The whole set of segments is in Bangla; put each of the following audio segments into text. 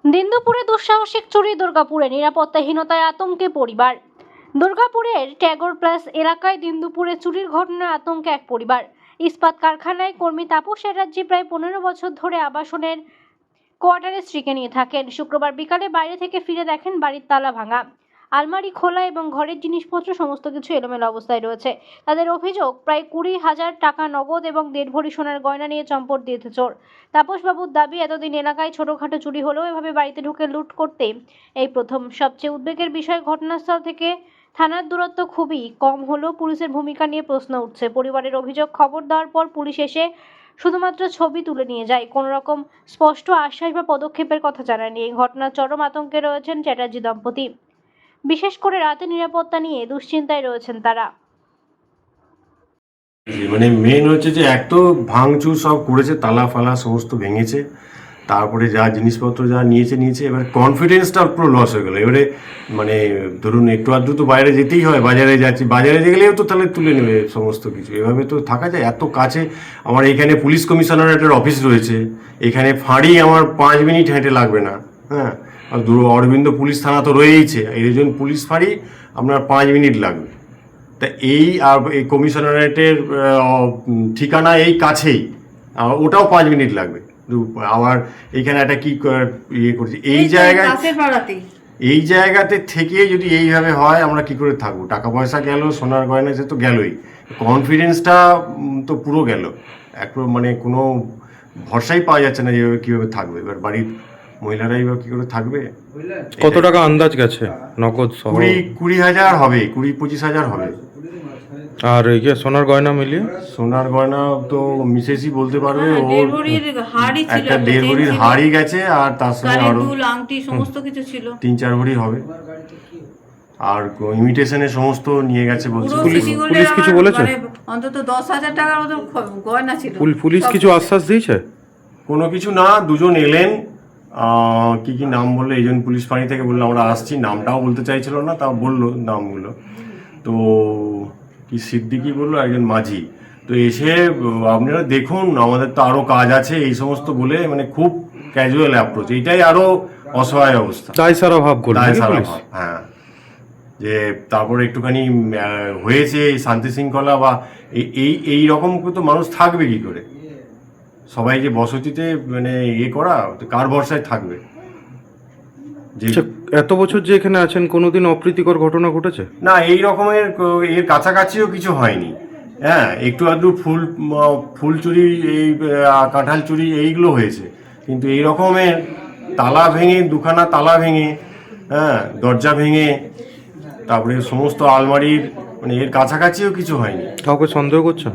দিন দুপুরে দুঃসাহসিক চুরি দুর্গাপুরে, নিরাপত্তাহীনতায় আতঙ্কে পরিবার। দুর্গাপুরের ট্যাগর প্লাস এলাকায় দিন দুপুরে চুরির ঘটনায় আতঙ্কে এক পরিবার। ইস্পাত কারখানায় কর্মী তাপস চ্যাটার্জি প্রায় 15 বছর ধরে আবাসনের কোয়ার্টারে স্ত্রীকে নিয়ে থাকেন। শুক্রবার বিকালে বাইরে থেকে ফিরে দেখেন বাড়ির তালা ভাঙা, আলমারি খোলা এবং ঘরের জিনিসপত্র সমস্ত কিছু এলোমেলো অবস্থায় রয়েছে। তাদের অভিযোগ, প্রায় 20,000 টাকা নগদ এবং 1.5 ভরি সোনার গয়না নিয়ে চম্পট দিয়েছে চোর। তাপসবাবুর দাবি, এতদিন এলাকায় ছোটখাটো চুরি হলেও এভাবে বাড়িতে ঢুকে লুট করতে এই প্রথম। সবচেয়ে উদ্বেগের বিষয়, ঘটনাস্থল থেকে থানার দূরত্ব খুবই কম হলেও পুলিশের ভূমিকা নিয়ে প্রশ্ন উঠছে। পরিবারের অভিযোগ, খবর দেওয়ার পর পুলিশ এসে শুধুমাত্র ছবি তুলে নিয়ে যায়, কোনো রকম স্পষ্ট আশ্বাস বা পদক্ষেপের কথা জানায়নি। এই ঘটনার চরম আতঙ্কে রয়েছেন চ্যাটার্জি দম্পতি। বিশেষ করে রাতে নিরাপত্তা নিয়ে দুশ্চিন্তায় রয়েছেন তারা। মানে মেন হচ্ছে যে এক তো ভাঙচুর সব করেছে, তালা ফালা সমস্ত ভেঙেছে, তারপরে যা জিনিসপত্র যা নিয়েছে এবার কনফিডেন্সটা পুরো লস হয়ে গেলো। এবারে মানে ধরুন একটু আধটু তো বাইরে যেতেই হয়, বাজারে যাচ্ছি, বাজারে গেলেও তো তাহলে তুলে নেবে সমস্ত কিছু, এভাবে তো থাকা যায়? এত কাছে আমার এখানে পুলিশ কমিশনারেটের অফিস রয়েছে, এখানে ফাঁড়ি আমার 5 মিনিট হেঁটে লাগবে না। হ্যাঁ, আর অরবিন্দ পুলিশ থানা তো রয়েইছে, এই জন্য পুলিশ ফাঁড়ি আপনার 5 মিনিট লাগবে। তা এই আর এই কমিশনারেটের ঠিকানা এই কাছেই, ওটাও 5 মিনিট লাগবে। আবার এইখানে একটা কি ইয়ে করছি এই জায়গাতে থেকে যদি এইভাবে হয় আমরা কি করে থাকবো? টাকা পয়সা গেল, সোনার গয়না সে তো গেলই, কনফিডেন্সটা তো পুরো গেল। একটু মানে কোনো ভরসাই পাওয়া যাচ্ছে না যেভাবে কীভাবে থাকবে। এবার বাড়ির মহিলারাই বা কী করে থাকবে? কত টাকা আন্দাজ গেছে নগদ সহ? 20,000 হবে, 20-25,000 হবে। আর এই যে সোনার গয়না মিলিয়ে? সোনার গয়না তো মিসেসই বলতে পারবে। ওর 1.5 ভরির হাড়ি ছিল, একটা 1.5 ভরির হাড়ি গেছে, আর তার সঙ্গে আরো দুল আংটি সমস্ত কিছু ছিল। 3-4 ভরি হবে। আর ইমিটেশনের সমস্ত নিয়ে গেছে বলছে। পুলিশ কিছু বলেছে? অন্তত 10,000 টাকার মতো গয়না ছিল। পুলিশ কিছু আশ্বাস দিয়েছে? কোনো কিছু না, দুজন এলেন, কি নাম বললো, এই জন্য পুলিশ ফাঁড়ি থেকে বললো আমরা আসছি, নামটাও বলতে চাইছিল না, তাও বললো নামগুলো। তো কি সিদ্দিকি বললো, একজন মাঝি। তো এসে আপনারা দেখুন আমাদের তো আরও কাজ আছে, এই সমস্ত বলে মানে খুব ক্যাজুয়াল অ্যাপ্রোচ। এইটাই আরও অসহায় অবস্থা, দায় সারা ভাব করবে। হ্যাঁ, যে তারপরে একটুখানি হয়েছে শান্তি শৃঙ্খলা বা এই রকম তো মানুষ থাকবে কি করে? সবাই যে বসতিতে মানে ইয়ে করা, কার ভরসায় থাকবে? যে এত বছর যে এখানে আছেন, কোনোদিন অপ্রীতিকর ঘটনা ঘটেছে? না, এই রকমের এর কাছাকাছিও কিছু হয়নি। হ্যাঁ, একটু আধটু ফুল চুরি, এই কাঁঠাল চুরি এইগুলো হয়েছে, কিন্তু এই রকমের তালা ভেঙে, দুখানা তালা ভেঙে, হ্যাঁ, দরজা ভেঙে, তারপরে সমস্ত আলমারির মানে এর কাছাকাছিও কিছু হয়নি। কাউকে সন্দেহ করছেন?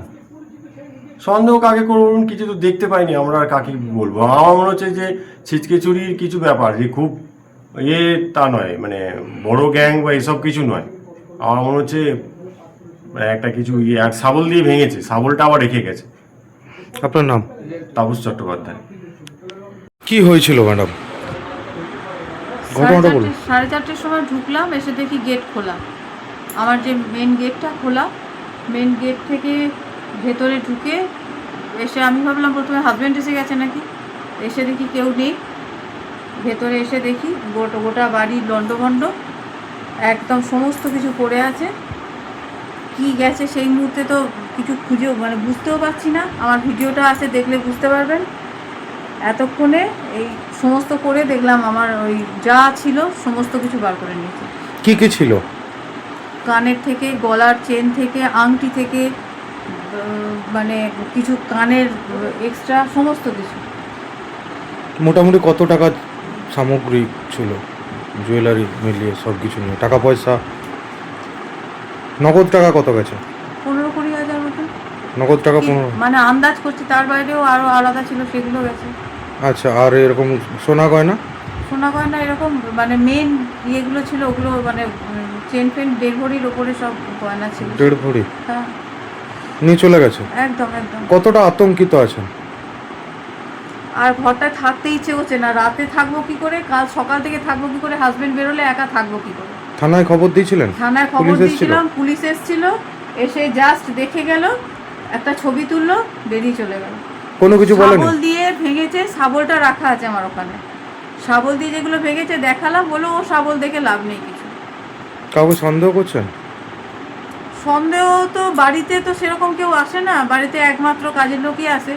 সন্দেহ কাকে করুন, কিছু তো দেখতে পাইনি আমরা, আর কাকে বলবো? আমার মনে হচ্ছে যে ছিচকে চুরির কিছু ব্যাপার, যে খুব তা নয়, মানে বড় গ্যাং বা এসব কিছু নয়। আমার মনে হচ্ছে একটা কিছু আর শাবল দিয়ে ভেঙেছে, শাবলটা আবার রেখে গেছে। আপনার নাম? তাপস চট্টোপাধ্যায়। কি হয়েছিল ম্যাডাম? ঘটনাটা বলুন। 4:30টার সময় ঢুকলাম, এসে দেখি গেট খোলা। আমার যে মেন গেটটা খোলা, মেন গেট থেকে ভেতরে ঢুকে এসে আমি ভাবলাম প্রথমে হাজব্যান্ড এসে গেছে নাকি, এসে দেখি কেউ নেই। ভেতরে এসে দেখি গোটা বাড়ি লণ্ডভণ্ড, একদম সমস্ত কিছু পড়ে আছে। কি গেছে সেই মুহূর্তে তো কিছু খুঁজেও মানে বুঝতেও পারছি না। আমার ভিডিওটা আছে, দেখলে বুঝতে পারবেন। এতক্ষণে এই সমস্ত করে দেখলাম আমার ওই যা ছিল সমস্ত কিছু বার করে নিয়েছে। কি ছিল? কানের থেকে, গলার চেন থেকে, আংটি থেকে, মানে কিছু কানের এক্সট্রা সমস্ত কিছু। মোটামুটি কত টাকা সামগ্রী ছিল, জুয়েলারি মিলিয়ে সব কিছু নিয়ে? টাকা পয়সা নগদ টাকা কত গেছে? 15-20 হাজার মতন নগদ টাকা 15? মানে আন্দাজ করছি, তার বাইরেও আরও আলাদা ছিল, সেগুলো গেছে। আচ্ছা, আর এরকম সোনা গয়না? সোনা গয়না এরকম মানে মেন ইয়েগুলো ছিল, ওগুলো মানে চেন ফেন 1.5 ভরির ওপরে সব গয়না ছিল। 1.5 ভরি হ্যাঁ, নিয়ে চলে গেছে। একদম। কতটা আতঙ্কিত আছেন? আর ঘরটায় থাকতে ইচ্ছে করছে না। রাতে থাকবো কি করে, কাল সকাল থেকে থাকবো কি করে, হাজবেন্ড বেরোলে একা থাকবো কি করে? থানায় খবর দিয়েছিলেন? থানায় খবর দিয়েছিলাম, পুলিশ এসেছিল, এসে জাস্ট দেখে গেল, একটা ছবি তুললো, বেরিয়ে চলে গেল। কোনো কিছু বলেনি? শাবল দিয়ে ভেঙেছে, শাবলটা রাখা আছে আমার ওখানে। শাবল দিয়ে যেগুলো ভেঙেছে দেখালাম, বলো ও শাবল দেখে লাভ নেই কিছু। কাউকে সন্দেহ করছেন? সন্দেহ তো বাড়িতে তো সেরকম কেউ আসে না, বাড়িতে একমাত্র কাজের লোকই আসে,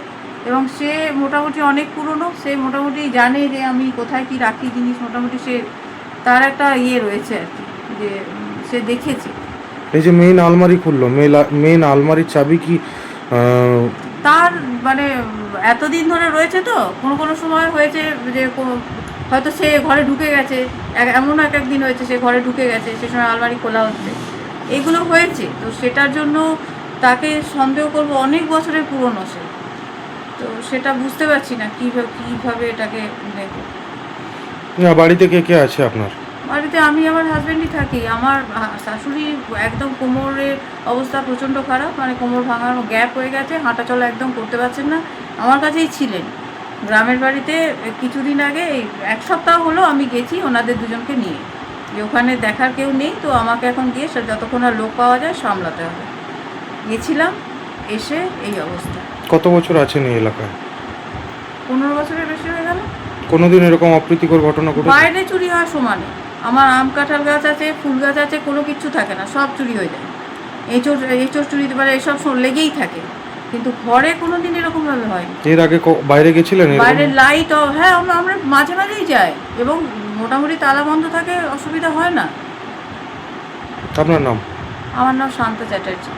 এবং সে মোটামুটি অনেক পুরনো, সে মোটামুটি জানে যে আমি কোথায় কি রাখি জিনিস, মোটামুটি সে তার একটা ইয়ে রয়েছে আর কি, যে সে দেখেছে। এই যে মেইন আলমারি খুললো, মেইন আলমারির চাবি কি তার মানে এতদিন ধরে রয়েছে তো, কোনো কোনো সময় হয়েছে যে হয়তো সে ঘরে ঢুকে গেছে, এমন এক একদিন হয়েছে সে ঘরে ঢুকে গেছে, সে সময় আলমারি খোলা হচ্ছে, এগুলো হয়েছে। তো সেটার জন্য তাকে সন্দেহ করবো, অনেক বছরের পুরনো সে, তো সেটা বুঝতে পারছি না কীভাবে এটাকে নেব। না, বাড়িতে কে কে আছে আপনার? বাড়িতে আমি আমার হাজব্যান্ডই থাকি। আমার শাশুড়ি একদম কোমরের অবস্থা প্রচণ্ড খারাপ, মানে কোমর ভাঙার গ্যাপ হয়ে গেছে, হাঁটা চলা একদম করতে পারছেন না। আমার কাছেই ছিলেন গ্রামের বাড়িতে, কিছুদিন আগে এই 1 সপ্তাহ হলো আমি গেছি ওনাদের দুজনকে নিয়ে, যে ওখানে দেখার কেউ নেই, তো আমাকে এখন গিয়ে যতক্ষণ আর লোক পাওয়া যায় সামলাতে হবে। গেছিলাম, এসে এই অবস্থা। কত বছর আছেন এই এলাকায়? 15 বছরের বেশি হয়ে গেল। কোনোদিন এরকম অপ্রীতিকর ঘটনা ঘটেছে? বাইরে চুরি হওয়ার সমানে। আমার আম কাঁঠাল গাছ আছে, ফুল গাছ আছে, কোনো কিচ্ছু থাকে না, সব চুরি হয়ে যায়। এঁচোড় চুরি দিতে পারে, এসব লেগেই থাকে, কিন্তু ঘরে কোনো দিন এরকমভাবে হয়নি। এর আগে বাইরে গেছিলেন? বাইরের লাইট, হ্যাঁ আমরা মাঝে মাঝেই যাই, এবং মোটামুটি তালা বন্ধ থাকে, অসুবিধা হয় না। আপনার নাম? আমার নাম শান্তা চ্যাটার্জি।